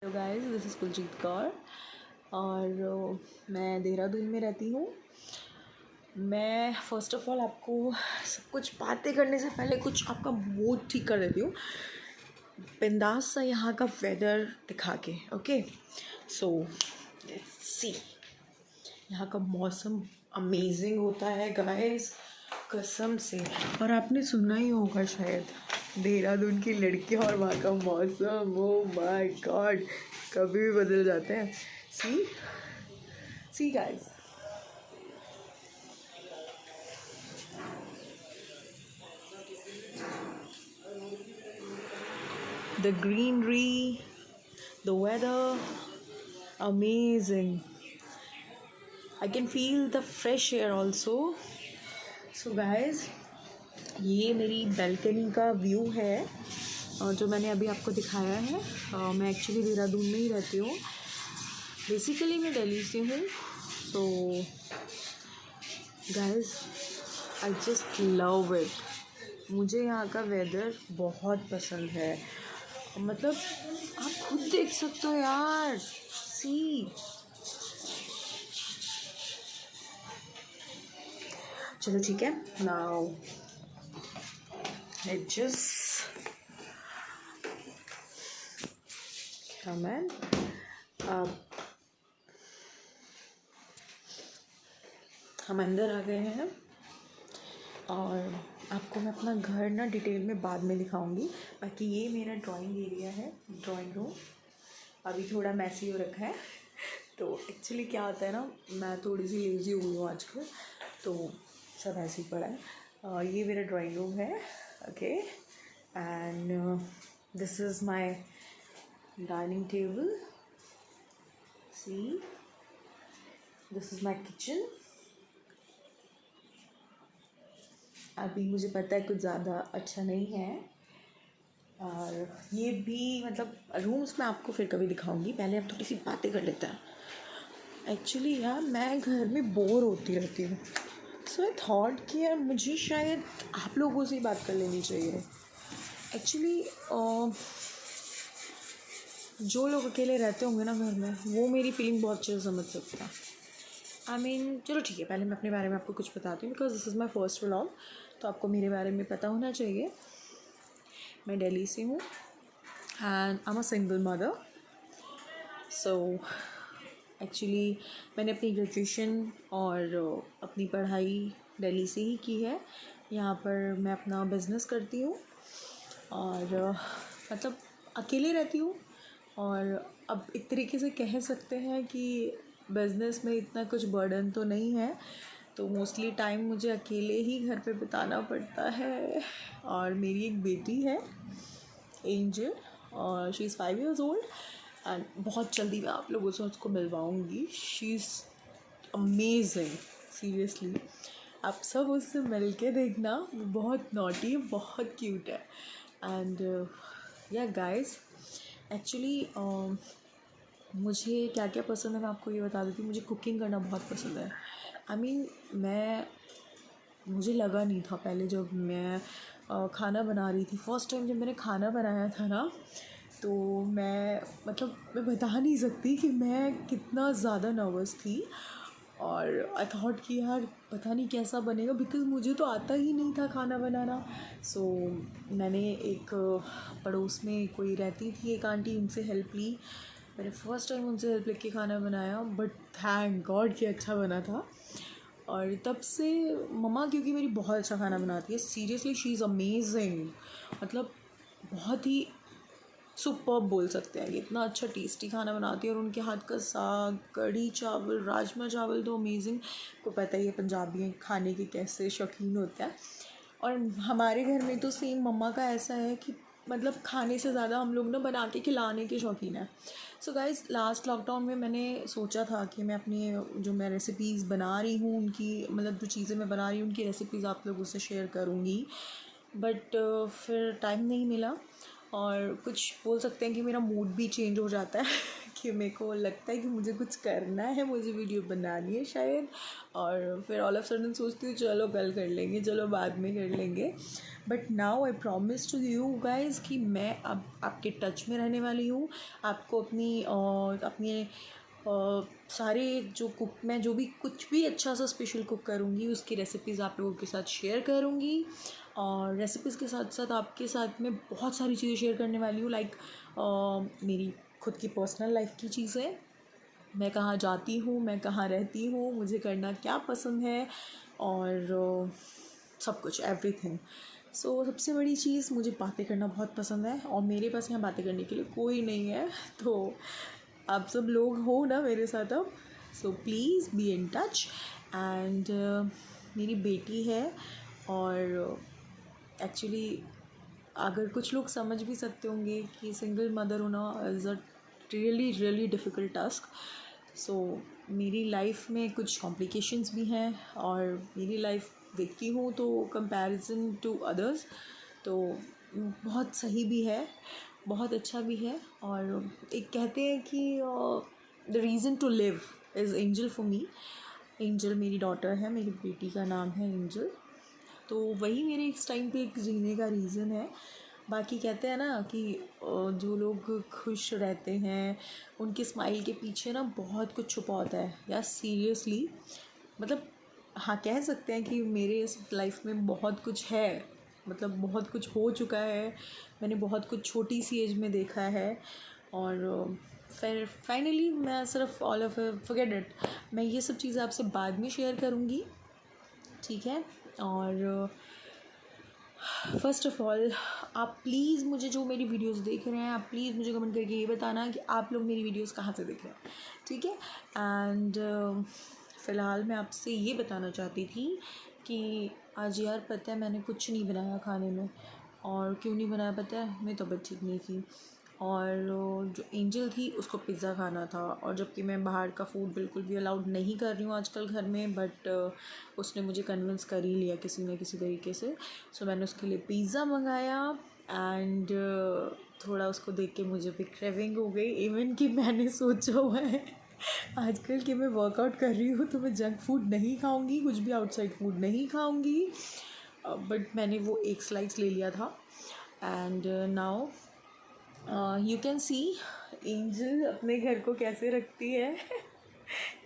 Hello guys, this is Kuljeet Kaur और मैं देहरादून में रहती हूँ। मैं फ़र्स्ट ऑफ़ ऑल आपको सब कुछ बातें करने से पहले कुछ आपका मूड ठीक कर देती हूँ, बिंदास सा यहाँ का वेदर दिखा के। Okay, so let's see. यहाँ का मौसम अमेजिंग होता है गाइस, कसम से। और आपने सुना ही होगा शायद, देहरादून की लड़कियाँ और वहाँ का मौसम, ओ माय गॉड, कभी भी बदल जाते हैं। See guys, the greenery, the weather, amazing. I can feel the fresh air also. So guys, ये मेरी बैल्कनी का व्यू है जो मैंने अभी आपको दिखाया है। मैं एक्चुअली देहरादून में ही रहती हूँ, बेसिकली मैं दिल्ली से हूँ। So guys, I just love it. मुझे यहाँ का वेदर बहुत पसंद है। मतलब आप खुद देख सकते हो यार, सी। चलो ठीक है, नाउ लेट्स जस्ट कम इन। हम अंदर आ गए हैं और आपको मैं अपना घर ना डिटेल में बाद में दिखाऊंगी। बाकी ये मेरा ड्राइंग एरिया है, ड्राइंग रूम। अभी थोड़ा मैसी हो रखा है। तो एक्चुअली क्या होता है ना, मैं थोड़ी सी लेज़ी हो गई हूँ आजकल, तो सब ऐसे ही पड़ा है। ये मेरा ड्राइंग रूम है। Okay, and this is my dining table. See, this is my kitchen. अभी मुझे पता है कुछ ज़्यादा अच्छा नहीं है, और ये भी मतलब रूम्स मैं आपको फिर कभी दिखाऊंगी। पहले हम थोड़ी सी बातें कर लेते हैं। एक्चुअली यार, मैं घर में बोर होती रहती हूँ, सो आई थॉट कि यार मुझे शायद आप लोगों से ही बात कर लेनी चाहिए। एक्चुअली जो लोग अकेले रहते होंगे ना घर में, वो मेरी फीलिंग बहुत अच्छे से समझ सकते हैं। चलो ठीक है, पहले मैं अपने बारे में आपको कुछ बताती हूँ, because this is my first vlog, तो आपको मेरे बारे में पता होना चाहिए। मैं दिल्ली से हूँ and I am a single mother. So actually मैंने अपनी ग्रेजुएशन और अपनी पढ़ाई दिल्ली से ही की है। यहाँ पर मैं अपना बिज़नेस करती हूँ और मतलब अकेले रहती हूँ। और अब एक तरीके से कह सकते हैं कि बिज़नेस में इतना कुछ बर्डन तो नहीं है, तो मोस्टली टाइम मुझे अकेले ही घर पे बिताना पड़ता है। और मेरी एक बेटी है, एंजल, और she is 5 years old and बहुत जल्दी मैं आप लोगों से उसको मिलवाऊँगी। She is amazing, seriously. आप सब उससे मिल के देखना, वो बहुत नॉटी, बहुत क्यूट है। एंड या गाइस, एक्चुअली मुझे क्या क्या पसंद है मैं आपको ये बता देती हूँ। मुझे कुकिंग करना बहुत पसंद है। मुझे लगा नहीं था पहले, जब मैं खाना बना रही थी फर्स्ट टाइम, जब मैंने खाना बनाया था ना, तो मैं बता नहीं सकती कि मैं कितना ज़्यादा नर्वस थी। और आई थॉट कि यार पता नहीं कैसा बनेगा, बिकॉज़ मुझे तो आता ही नहीं था खाना बनाना। सो मैंने एक पड़ोस में कोई रहती थी, एक आंटी, उनसे हेल्प ली। मैंने फ़र्स्ट टाइम उनसे हेल्प लेके खाना बनाया, बट थैंक गॉड कि अच्छा बना था। और तब से मम्मा, क्योंकि मेरी बहुत अच्छा खाना बनाती है, सीरियसली शी इज़ अमेजिंग। मतलब बहुत ही सुपर्ब बोल सकते हैं कि इतना अच्छा टेस्टी खाना बनाती है। और उनके हाथ का साग, कढ़ी चावल, राजमा चावल तो अमेजिंग। को पता ही है पंजाबी खाने के कैसे शौकीन होते हैं। और हमारे घर में तो सेम मम्मा का ऐसा है कि मतलब खाने से ज़्यादा हम लोग ना बना के खिलाने के शौकीन हैं। सो गाइज़, लास्ट लॉकडाउन में मैंने सोचा था कि मैं अपनी जो मैं रेसिपीज़ बना रही हूँ, उनकी मतलब जो चीज़ें मैं बना रही हूँ उनकी रेसिपीज़ आप लोगों से शेयर करूँगी, बट फिर टाइम नहीं मिला। और कुछ बोल सकते हैं कि मेरा मूड भी चेंज हो जाता है कि मेरे को लगता है कि मुझे कुछ करना है, मुझे वीडियो बनानी है शायद, और फिर ऑल ऑफ सडन सोचती हूँ चलो कल कर लेंगे, चलो बाद में कर लेंगे। But now I promise to you guys कि मैं अब आपके टच में रहने वाली हूँ। आपको अपनी सारे जो मैं जो भी कुछ भी अच्छा सा स्पेशल कुक करूँगी उसकी रेसिपीज़ आप लोगों के साथ शेयर करूँगी, और रेसिपीज़ के साथ साथ आपके साथ में बहुत सारी चीज़ें शेयर करने वाली हूँ, लाइक मेरी खुद की पर्सनल लाइफ की चीज़ें, मैं कहाँ जाती हूँ, मैं कहाँ रहती हूँ, मुझे करना क्या पसंद है, और सब कुछ एवरीथिंग। सो सबसे बड़ी चीज़, मुझे बातें करना बहुत पसंद है और मेरे पास यहाँ बातें करने के लिए कोई नहीं है, तो आप सब लोग हो ना मेरे साथ अब। So please be in touch. And मेरी बेटी है, और एक्चुअली अगर कुछ लोग समझ भी सकते होंगे कि सिंगल मदर होना is a really really difficult task. So मेरी लाइफ में कुछ कॉम्प्लिकेशंस भी हैं, और मेरी लाइफ देखती हूँ तो कंपैरिजन टू अदर्स तो बहुत सही भी है, बहुत अच्छा भी है। और एक कहते हैं कि the reason to live is Angel for me. Angel मेरी डॉटर है, मेरी बेटी का नाम है एंजल, तो वही मेरे इस टाइम पे एक जीने का रीज़न है। बाकी कहते हैं ना कि जो लोग खुश रहते हैं उनके स्माइल के पीछे ना बहुत कुछ छुपा होता है, या सीरियसली मतलब हाँ कह सकते हैं कि मेरे इस लाइफ में बहुत कुछ है, मतलब बहुत कुछ हो चुका है, मैंने बहुत कुछ छोटी सी एज में देखा है, और फिर फाइनली मैं सिर्फ ऑल ऑफ फॉरगेट इट, मैं ये सब चीज़ें आपसे बाद में शेयर करूँगी, ठीक है। और फर्स्ट ऑफ़ ऑल आप प्लीज़ मुझे जो मेरी वीडियोस देख रहे हैं, आप प्लीज़ मुझे कमेंट करके ये बताना कि आप लोग मेरी वीडियोस कहाँ से देख रहे हैं, ठीक है। एंड फ़िलहाल मैं आपसे ये बताना चाहती थी कि आज यार पता है मैंने कुछ नहीं बनाया खाने में, और क्यों नहीं बनाया पता है, मेरी तबीयत ठीक नहीं थी, और जो एंजल थी उसको पिज़्ज़ा खाना था, और जबकि मैं बाहर का फूड बिल्कुल भी अलाउड नहीं कर रही हूँ आजकल घर में, बट उसने मुझे कन्विंस कर ही लिया किसी न किसी तरीके से। सो मैंने उसके लिए पिज़्ज़ा मंगाया, एंड थोड़ा उसको देख के मुझे भी क्रेविंग हो गई। इवन कि मैंने सोचा हुआ है आजकल कि मैं वर्कआउट कर रही हूँ तो मैं जंक फूड नहीं खाऊँगी, कुछ भी आउटसाइड फूड नहीं खाऊँगी, बट मैंने वो एक स्लाइस ले लिया था। And now you can see angel अपने घर को कैसे रखती है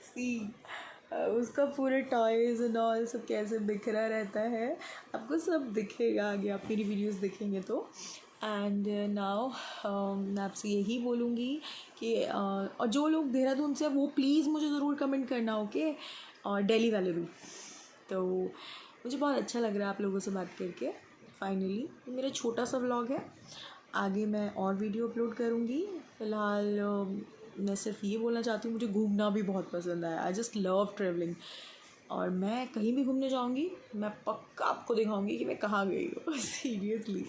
सी उसका पूरे टॉयज़ एंड ऑल सब कैसे बिखरा रहता है, आपको सब दिखेगा आगे, आप मेरी वीडियोस देखेंगे तो। एंड नाउ मैं आपसे यही बोलूँगी कि और जो लोग देहरादून से हैं वो प्लीज़ मुझे ज़रूर कमेंट करना, ओके, और दिल्ली वाले भी। तो मुझे बहुत अच्छा लग रहा है आप लोगों से बात करके। फाइनली मेरा छोटा सा व्लॉग है, आगे मैं और वीडियो अपलोड करूँगी। फ़िलहाल मैं सिर्फ ये बोलना चाहती हूँ मुझे घूमना भी बहुत पसंद है, आई जस्ट लव ट्रैवलिंग, और मैं कहीं भी घूमने जाऊँगी मैं पक्का आपको दिखाऊँगी कि मैं कहाँ गई हूँ सीरियसली,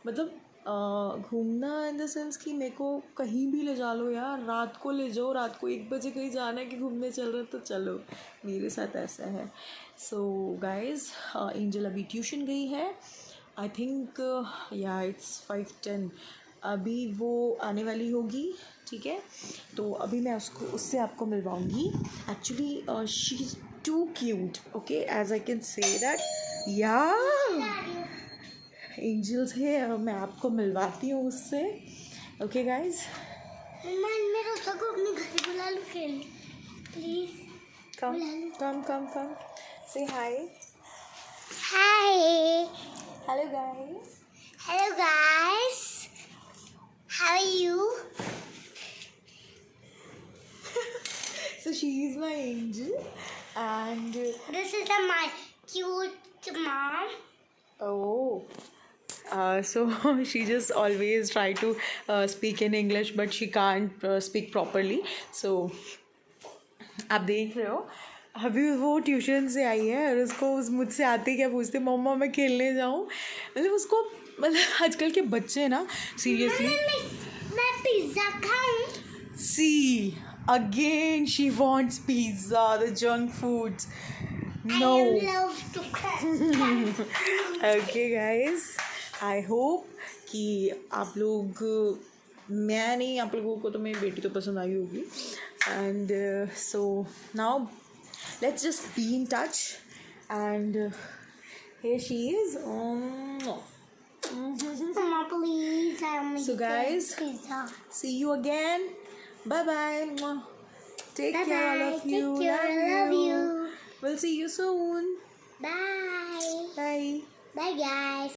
मतलब घूमना इन द सेंस कि मेरे को कहीं भी ले जा लो यार, रात को ले जाओ, रात को 1 बजे कहीं जाना है कि घूमने चल रहे तो चलो, मेरे साथ ऐसा है। सो गाइज़ एंजल अभी ट्यूशन गई है, आई थिंक या इट्स 5:10, अभी वो आने वाली होगी, ठीक है। तो अभी मैं उससे आपको मिलवाऊंगी। Actually she is too cute, okay, as I can say that, या एंजल्स है, मैं आपको मिलवाती हूँ उससे, ओके गाइज। मैं को अपने घर बुला लूँ खेल, please come come come come, say hi. Hi, hello guys, hello guys, how are you? So she is my angel, and this is my cute mom. oh, so she just always try to speak in English, but she can't speak properly. So आप देख रहे हो अभी वो tuition से आई है और उसको मुझसे आते क्या पूछते, मम्मा मैं खेलने जाऊँ, मतलब उसको, मतलब आजकल के बच्चे ना सीरियसली। मैं पिज्जा खाऊं? See, again she wants pizza, the junk foods. No. I love to crack. Okay guys, I hope कि आप लोग मैं नहीं, आप लोगों को तो मेरी बेटी तो पसंद आई होगी. And so now let's just be in touch. And here she is. Mama, please, So guys, pizza. see you again. Bye bye. Take care, all Bye-bye. of you. Take care. I love you. We'll see you soon. Bye. Bye. Bye, guys.